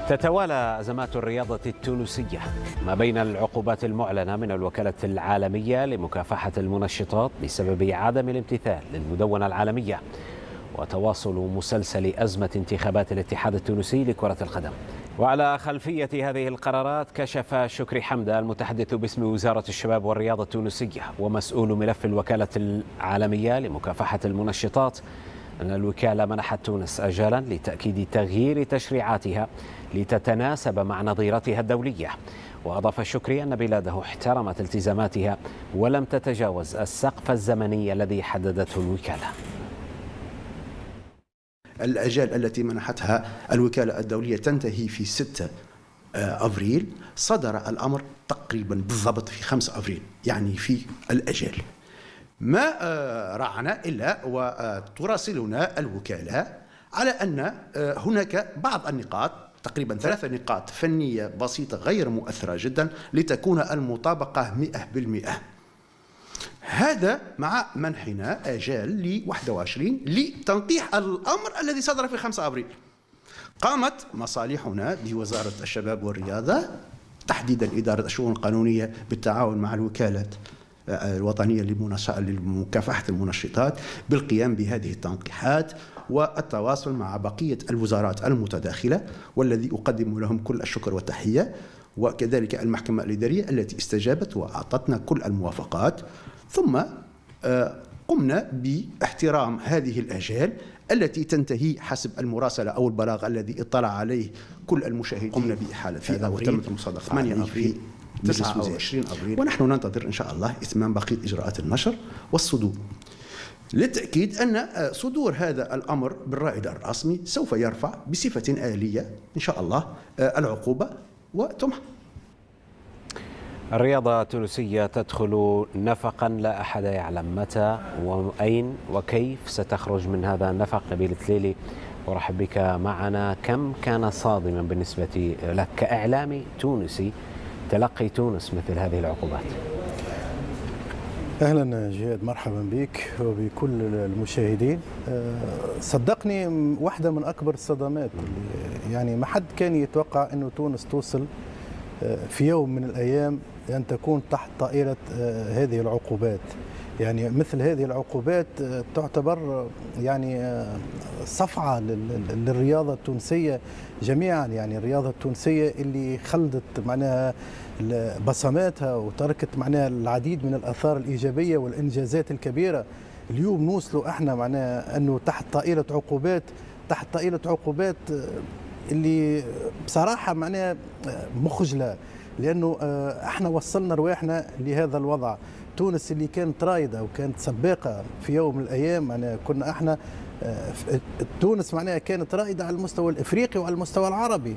تتوالى أزمات الرياضة التونسية ما بين العقوبات المعلنة من الوكالة العالمية لمكافحة المنشطات بسبب عدم الامتثال للمدونة العالمية، وتواصل مسلسل أزمة انتخابات الاتحاد التونسي لكرة القدم. وعلى خلفية هذه القرارات كشف شكري حمدة المتحدث باسم وزارة الشباب والرياضة التونسية ومسؤول ملف الوكالة العالمية لمكافحة المنشطات أن الوكالة منحت تونس أجالا لتأكيد تغيير تشريعاتها لتتناسب مع نظيرتها الدولية. وأضاف شكري أن بلاده احترمت التزاماتها ولم تتجاوز السقف الزمني الذي حددته الوكالة. الأجال التي منحتها الوكالة الدولية تنتهي في 6 أفريل. صدر الأمر تقريبا بالضبط في 5 أفريل، يعني في الأجال. ما رعنا إلا وتراسلنا الوكالة على أن هناك بعض النقاط، تقريبا 3 نقاط فنية بسيطة غير مؤثرة جدا لتكون المطابقة 100%. هذا مع منحنا آجال ل 21 لتنقيح الأمر الذي صدر في 5 أبريل. قامت مصالحنا بوزارة الشباب والرياضة، تحديدا إدارة الشؤون القانونية بالتعاون مع الوكالة الوطنية لمكافحة المنشطات، بالقيام بهذه التنقيحات والتواصل مع بقية الوزارات المتداخلة، والذي أقدم لهم كل الشكر والتحية، وكذلك المحكمة الإدارية التي استجابت وأعطتنا كل الموافقات. ثم قمنا باحترام هذه الآجال التي تنتهي حسب المراسلة أو البلاغ الذي اطلع عليه كل المشاهدين. قمنا بإحالة هذا وتمت المصادقة 8 أبريل 29 أبريل، ونحن ننتظر إن شاء الله إتمام بقية إجراءات النشر والصدور. للتأكيد أن صدور هذا الأمر بالرائد الرسمي سوف يرفع بصفة آلية إن شاء الله العقوبة وتمحى. الرياضة التونسية تدخل نفقا لا أحد يعلم متى وأين وكيف ستخرج من هذا النفق. نبيل تليلي، أرحب بك معنا. كم كان صادما بالنسبة لك كإعلامي تونسي تلقي تونس مثل هذه العقوبات؟ أهلا جهاد، مرحبا بك وبكل المشاهدين. صدقني واحدة من أكبر الصدمات، يعني ما حد كان يتوقع أنه تونس توصل في يوم من الأيام أن تكون تحت طائلة هذه العقوبات. يعني مثل هذه العقوبات تعتبر يعني صفعة للرياضة التونسية جميعا. يعني الرياضة التونسية اللي خلدت معناها بصماتها وتركت معناها العديد من الآثار الإيجابية والإنجازات الكبيرة. اليوم نوصلوا احنا معناها أنه تحت طائلة عقوبات اللي بصراحة معناها مخجلة، لأنه احنا وصلنا رواحنا لهذا الوضع. تونس اللي كانت رايدة وكانت سباقة في يوم من الأيام، معناها كنا احنا تونس معناها كانت رائدة على المستوى الإفريقي وعلى المستوى العربي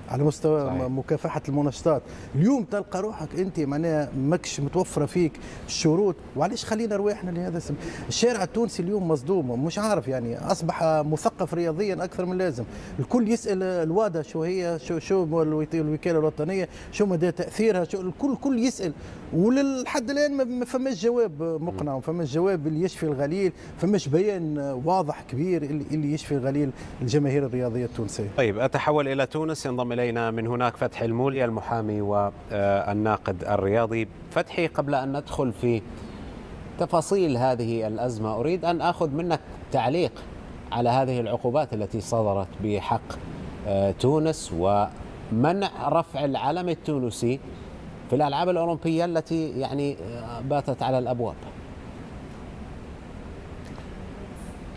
على مستوى صحيح. مكافحة المنشطات. اليوم تلقى روحك انت معناها ماكش متوفرة فيك الشروط، وعليش خلينا رواحنا لهذا السبب. الشارع التونسي اليوم مصدوم، مش عارف، يعني اصبح مثقف رياضيا اكثر من اللازم. الكل يسأل الوادا شو هي، شو الوكالة الوطنية، شو مدى تأثيرها، شو الكل يسأل، وللحد الان ما فماش جواب مقنع، وما فماش جواب اللي يشفي الغليل، فماش بيان واضح كبير اللي يشفي الغليل الجماهير الرياضية التونسية. طيب، أتحول إلى تونس. ينضم إلينا من هناك فتحي المولي، المحامي والناقد الرياضي. فتحي، قبل أن ندخل في تفاصيل هذه الأزمة أريد أن أخذ منك تعليق على هذه العقوبات التي صدرت بحق تونس ومنع رفع العلم التونسي في الألعاب الأولمبية التي يعني باتت على الأبواب.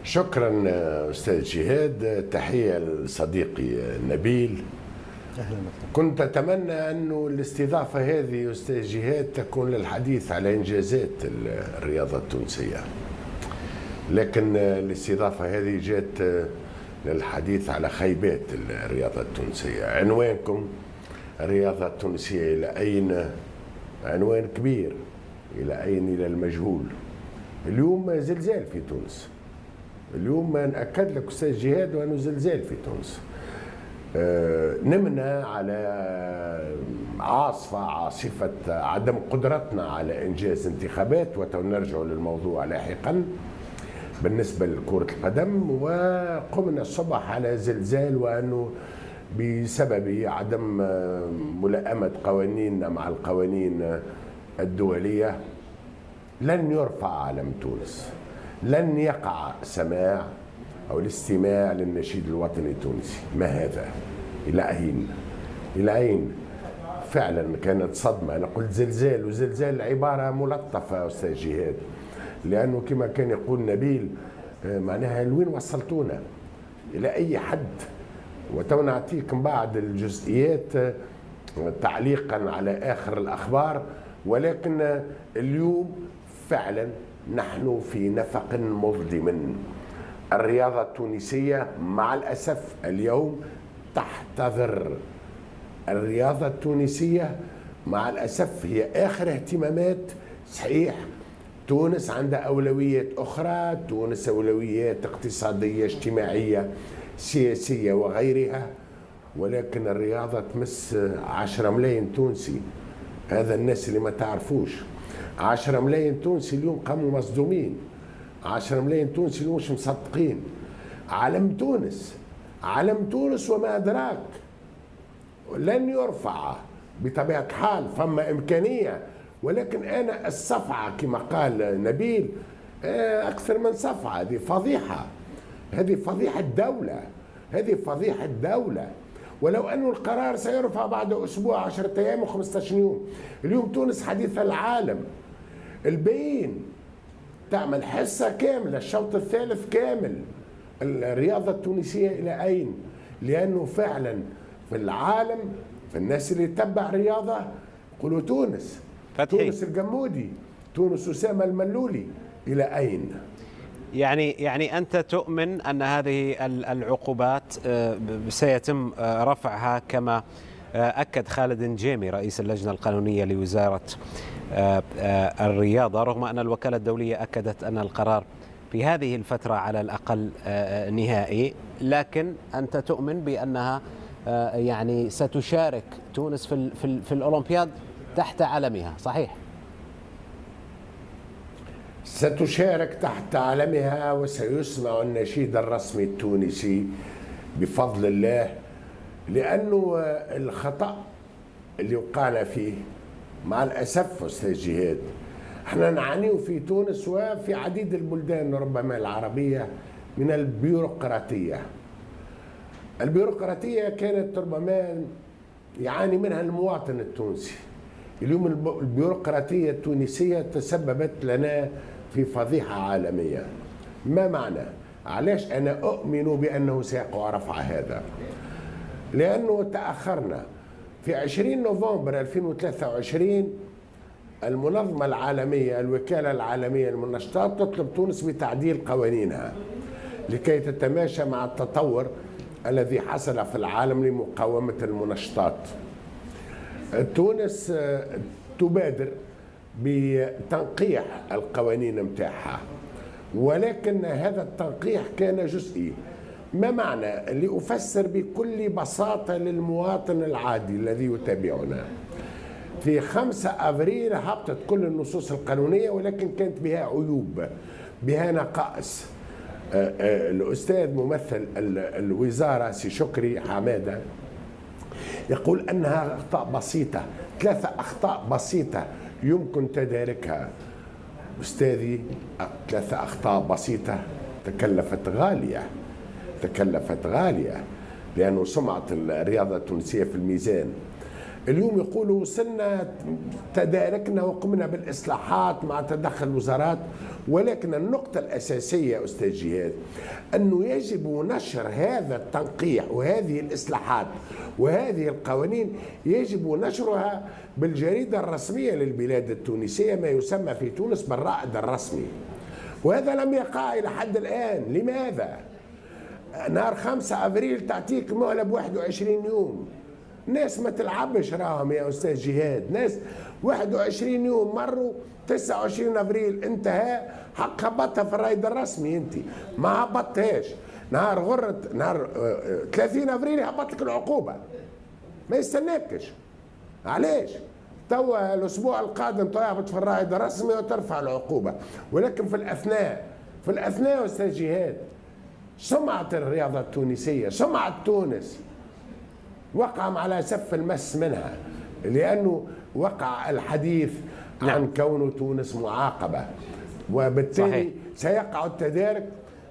شكرا أستاذ جهاد، تحية لصديقي نبيل. كنت أتمنى أن الاستضافة هذه أستاذ جهاد تكون للحديث على إنجازات الرياضة التونسية، لكن الاستضافة هذه جاءت للحديث على خيبات الرياضة التونسية. عنوانكم الرياضة التونسية إلى أين؟ عنوان كبير، إلى أين؟ إلى المجهول. اليوم زلزال في تونس، اليوم نأكد لك أستاذ جهاد وأنه زلزال في تونس. نمنا على عاصفة عدم قدرتنا على إنجاز انتخابات، وتنرجع للموضوع لاحقا بالنسبة لكرة القدم. وقمنا الصباح على زلزال، وأنه بسبب عدم ملائمة قوانيننا مع القوانين الدولية لن يرفع علم تونس، لن يقع سماع أو الاستماع للنشيد الوطني التونسي. ما هذا؟ إلى أين؟ إلى أين؟ فعلا كانت صدمة. أنا قلت زلزال، وزلزال عبارة ملطفة أستاذ جهاد، لأنه كما كان يقول نبيل معناها لوين وصلتونا؟ إلى أي حد؟ وتو نعطيك بعض الجزئيات تعليقا على آخر الأخبار، ولكن اليوم فعلا نحن في نفق مظلم. الرياضة التونسية مع الأسف اليوم تحتضر. الرياضة التونسية مع الأسف هي آخر اهتمامات. صحيح تونس عندها أولويات أخرى، تونس أولويات اقتصادية اجتماعية سياسية وغيرها، ولكن الرياضة تمس 10 ملايين تونسي. هذا الناس اللي ما تعرفوش. 10 ملايين تونسي اليوم قاموا مصدومين، 10 ملايين تونسي اليوم مش مصدقين. علم تونس، علم تونس وما أدراك لن يرفع بطبيعة الحال. فما إمكانية، ولكن أنا الصفعة كما قال نبيل أكثر من صفعة. هذه فضيحة، هذه فضيحة الدولة، هذه فضيحة الدولة. ولو أن القرار سيرفع بعد أسبوع 10 أيام و15 يوم. اليوم تونس حديث العالم. البين تعمل حصة كاملة، الشوط الثالث كامل. الرياضة التونسية إلى أين؟ لأنه فعلا في العالم، في الناس اللي تتبع الرياضة يقولوا تونس فتحي. تونس الجمودي، تونس أسامة الملولي، إلى أين؟ يعني أنت تؤمن أن هذه العقوبات سيتم رفعها كما أكد خالد نجيمي رئيس اللجنة القانونية لوزارة الرياضة، رغم أن الوكالة الدولية أكدت أن القرار في هذه الفترة على الأقل نهائي، لكن أنت تؤمن بأنها يعني ستشارك تونس في الأولمبياد تحت علمها، صحيح؟ ستشارك تحت علمها وسيسمع النشيد الرسمي التونسي بفضل الله، لأنه الخطأ اللي وقعنا فيه مع الأسف أستاذ جهاد، احنا نعانيه في تونس وفي عديد البلدان ربما العربية من البيروقراطية. البيروقراطية كانت ربما يعاني منها المواطن التونسي. اليوم البيروقراطية التونسية تسببت لنا في فضيحة عالمية. ما معنى؟ علاش أنا أؤمن بأنه سيقع رفع هذا؟ لأنه تأخرنا. في 20 نوفمبر 2023 المنظمة العالمية، الوكالة العالمية للمنشطات تطلب تونس بتعديل قوانينها لكي تتماشى مع التطور الذي حصل في العالم لمقاومة المنشطات. تونس تبادر بتنقيح القوانين متاعها، ولكن هذا التنقيح كان جزئي. ما معنى؟ لأفسر بكل بساطة للمواطن العادي الذي يتابعنا. في 5 أبريل هبطت كل النصوص القانونية، ولكن كانت بها عيوب، بها نقائص. الأستاذ ممثل الوزارة سي شكري حمادة يقول أنها أخطاء بسيطة، 3 أخطاء بسيطة يمكن تداركها. أستاذي 3 أخطاء بسيطة تكلفت غالية، لأنه سمعة الرياضة التونسية في الميزان. اليوم يقولوا وصلنا تداركنا وقمنا بالإصلاحات مع تدخل الوزارات، ولكن النقطة الأساسية أستاذ جهاد أنه يجب نشر هذا التنقيح وهذه الإصلاحات وهذه القوانين، يجب نشرها بالجريدة الرسمية للبلاد التونسية، ما يسمى في تونس بالرائد الرسمي، وهذا لم يقع إلى حد الآن. لماذا؟ نهار 5 أبريل تعطيك مهلة ب21 يوم. ناس ما تلعبش راهم يا أستاذ جهاد، ناس 21 يوم مروا، 29 أبريل انتهى، حق هبطها في الرائد الرسمي. انت ما هبطتهاش. نهار 30 أبريل هبط لك العقوبة، ما يستناكش. علاش؟ توا الأسبوع القادم تهبط في الرائد الرسمي وترفع العقوبة، ولكن في الأثناء أستاذ جهاد سمعة الرياضة التونسية، سمعة تونس وقع على سف المس منها، لأنه وقع الحديث عن كون تونس معاقبة، وبالتالي صحيح. سيقع التدارك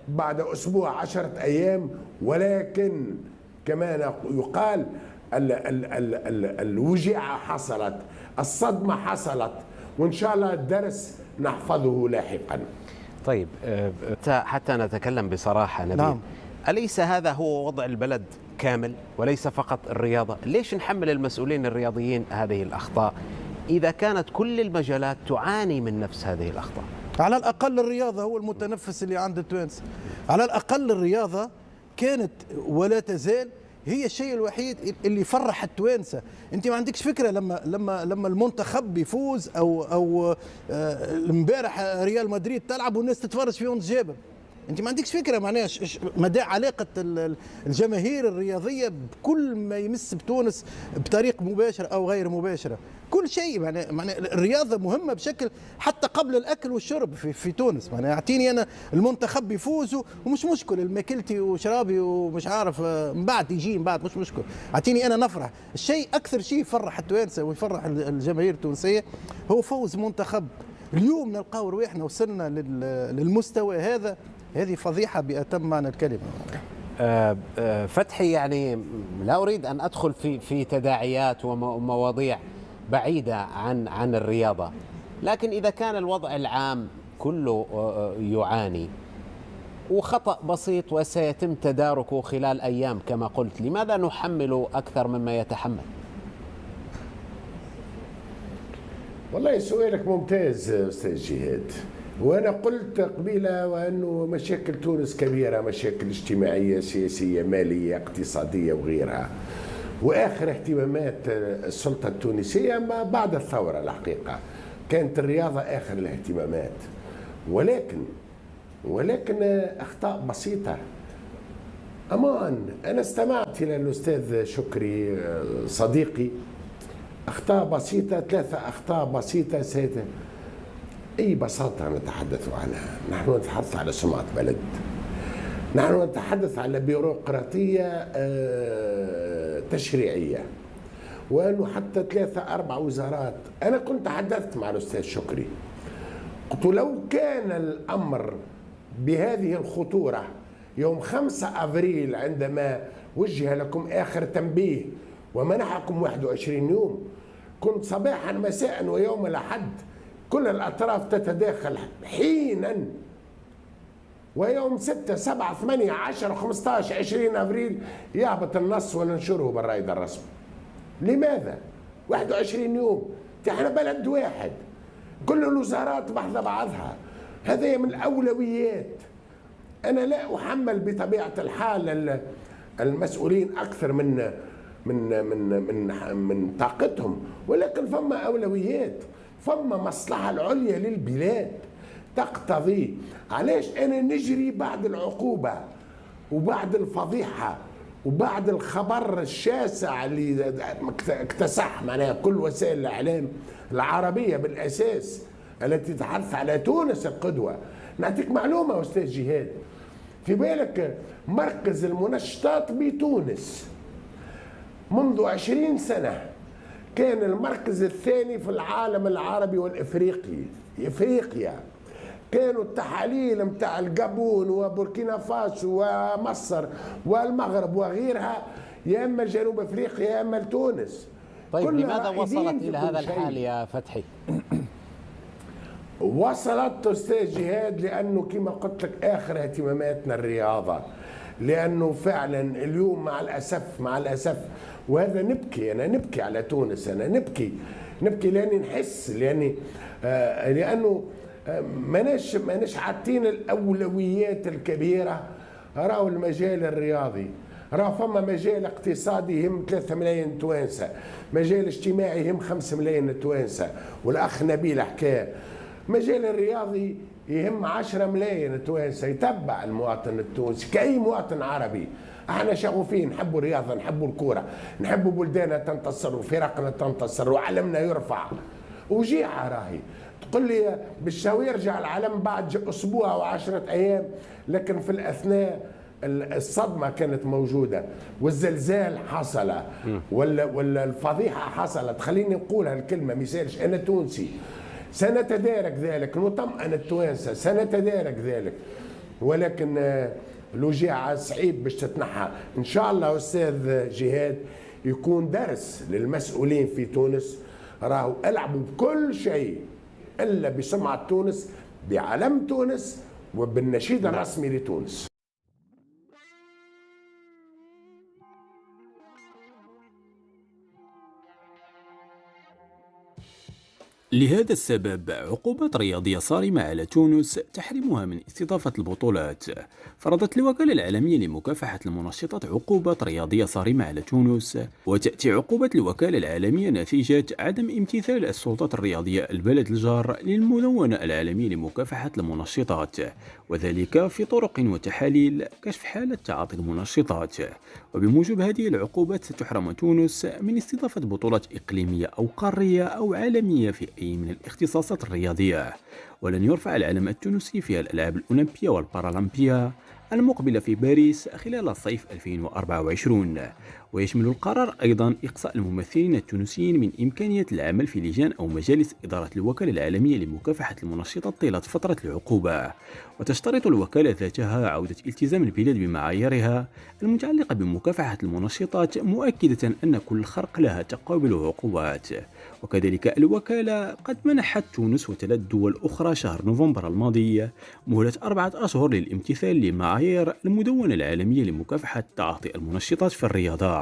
بعد أسبوع 10 أيام. ولكن كما يقال الوجيعة حصلت، الصدمة حصلت، وإن شاء الله الدرس نحفظه لاحقا. طيب حتى نتكلم بصراحة نبيل، نعم. أليس هذا هو وضع البلد كامل وليس فقط الرياضة؟ ليش نحمل المسؤولين الرياضيين هذه الأخطاء إذا كانت كل المجالات تعاني من نفس هذه الأخطاء؟ على الأقل الرياضة هو المتنفس اللي عند التوانسة، على الأقل الرياضة كانت ولا تزال هي الشيء الوحيد اللي فرح التوانسة. انت ما عندكش فكره لما المنتخب يفوز او امبارح ريال مدريد تلعب والناس تتفرج في يونس جابر، انت ما عندكش فكره معناها مدى علاقه الجماهير الرياضيه بكل ما يمس بتونس بطريقه مباشره او غير مباشره. كل شيء معناها الرياضه مهمه بشكل حتى قبل الاكل والشرب في تونس. معناها اعطيني انا المنتخب يفوز ومش مشكل، الماكلتي وشرابي ومش عارف من بعد يجي من بعد مش مشكل، اعطيني انا نفرح. الشيء اكثر شيء يفرح التوانسه ويفرح الجماهير التونسيه هو فوز منتخب. اليوم نلقاو رواحنا وصلنا للمستوى هذا، هذه فضيحة بأتم معنى الكلمة. فتحي، يعني لا أريد أن أدخل في تداعيات ومواضيع بعيدة عن الرياضة، لكن إذا كان الوضع العام كله يعاني وخطأ بسيط وسيتم تداركه خلال أيام كما قلت، لماذا نحمل أكثر مما يتحمل؟ والله سؤالك ممتاز أستاذ جهاد، وأنا قلت قبيلة وأنه مشاكل تونس كبيرة، مشاكل اجتماعية سياسية مالية اقتصادية وغيرها، وآخر اهتمامات السلطة التونسية ما بعد الثورة الحقيقة كانت الرياضة آخر الاهتمامات. ولكن أخطاء بسيطة. أنا استمعت إلى الأستاذ شكري صديقي، أخطاء بسيطة، 3 أخطاء بسيطة أي بساطة نتحدث عنها. نحن نتحدث على سمعة بلد، نحن نتحدث على بيروقراطية تشريعية، وأنه حتى 3 4 وزارات. أنا كنت تحدثت مع الأستاذ شكري، قلت لو كان الأمر بهذه الخطورة يوم 5 أبريل عندما وجه لكم آخر تنبيه ومنحكم 21 يوم، كنت صباحا مساء ويوم الأحد كل الأطراف تتداخل حينا، ويوم 6 7 8 10 15 20 أبريل يهبط النص وننشره بالرائد الرسمي. لماذا 21 يوم؟ احنا بلد واحد، كل الوزارات بحث بعضها، هذه من الأولويات. أنا لا أحمل بطبيعة الحال المسؤولين أكثر من طاقتهم، ولكن فما أولويات، فما مصلحة العليا للبلاد تقتضي. علاش أنا نجري بعد العقوبة وبعد الفضيحة وبعد الخبر الشاسع اللي اكتسح معناها كل وسائل الإعلام العربية بالأساس التي تتحدث على تونس القدوة؟ نعطيك معلومة أستاذ جهاد، في بالك مركز المنشطات بتونس منذ 20 سنة كان المركز الثاني في العالم العربي والإفريقي. إفريقيا كانوا التحاليل متاع الجابون وبوركينا فاسو ومصر والمغرب وغيرها يا اما جنوب افريقيا يا اما تونس. طيب لماذا وصلت الى هذا الحال يا فتحي؟ وصلت أستاذ جهاد لأنه كما قلت لك آخر اهتماماتنا الرياضة، لأنه فعلا اليوم مع الأسف وهذا نبكي، أنا نبكي على تونس، أنا نبكي لأني نحس لأنه ماناش عاطين الأولويات الكبيرة. راهو المجال الرياضي، راه فما مجال اقتصادي يهم 3 ملايين توانسة، مجال اجتماعي يهم 5 ملايين توانسة، والأخ نبيل حكاه. مجال الرياضي يهم 10 ملايين توانسة، يتبع المواطن التونسي كأي مواطن عربي. احنا شغوفين، نحبوا الرياضة، نحبوا الكورة، نحبوا بلداننا تنتصر وفرقنا تنتصر وعلمنا يرفع. وجيعة راهي تقول لي بالشهو يرجع العلم بعد أسبوع أو 10 أيام، لكن في الأثناء الصدمة كانت موجودة والزلزال حصل ولا الفضيحة حصلت، خليني نقولها الكلمة مثالش، أنا تونسي سنتدارك ذلك، نطمئن التوانسة سنتدارك ذلك، ولكن الوجيعة صعيب باش تتنحى. إن شاء الله أستاذ جهاد يكون درس للمسؤولين في تونس، راهو ألعبوا بكل شيء إلا بسمعة تونس، بعلم تونس، وبالنشيد الرسمي لتونس. لهذا السبب عقوبات رياضية صارمة على تونس تحرمها من استضافة البطولات. فرضت الوكالة العالمية لمكافحة المنشطات عقوبات رياضية صارمة على تونس، وتأتي عقوبة الوكالة العالمية نتيجة عدم امتثال السلطات الرياضية البلد الجار للمدونة العالمية لمكافحة المنشطات، وذلك في طرق وتحاليل كشف حالة تعاطي المنشطات. وبموجب هذه العقوبات ستحرم تونس من استضافة بطولات إقليمية أو قارية أو عالمية في أي من الاختصاصات الرياضية، ولن يرفع العلم التونسي في الألعاب الأولمبية والبارالمبية المقبلة في باريس خلال صيف 2024. ويشمل القرار أيضا إقصاء الممثلين التونسيين من إمكانية العمل في لجان أو مجالس إدارة الوكالة العالمية لمكافحة المنشطات طيلة فترة العقوبة. وتشترط الوكالة ذاتها عودة التزام البلاد بمعاييرها المتعلقة بمكافحة المنشطات، مؤكدة أن كل خرق لها تقابل عقوبات. وكذلك الوكالة قد منحت تونس وثلاث دول أخرى شهر نوفمبر الماضي مهلة 4 أشهر للامتثال لمعايير المدونة العالمية لمكافحة تعاطي المنشطات في الرياضة.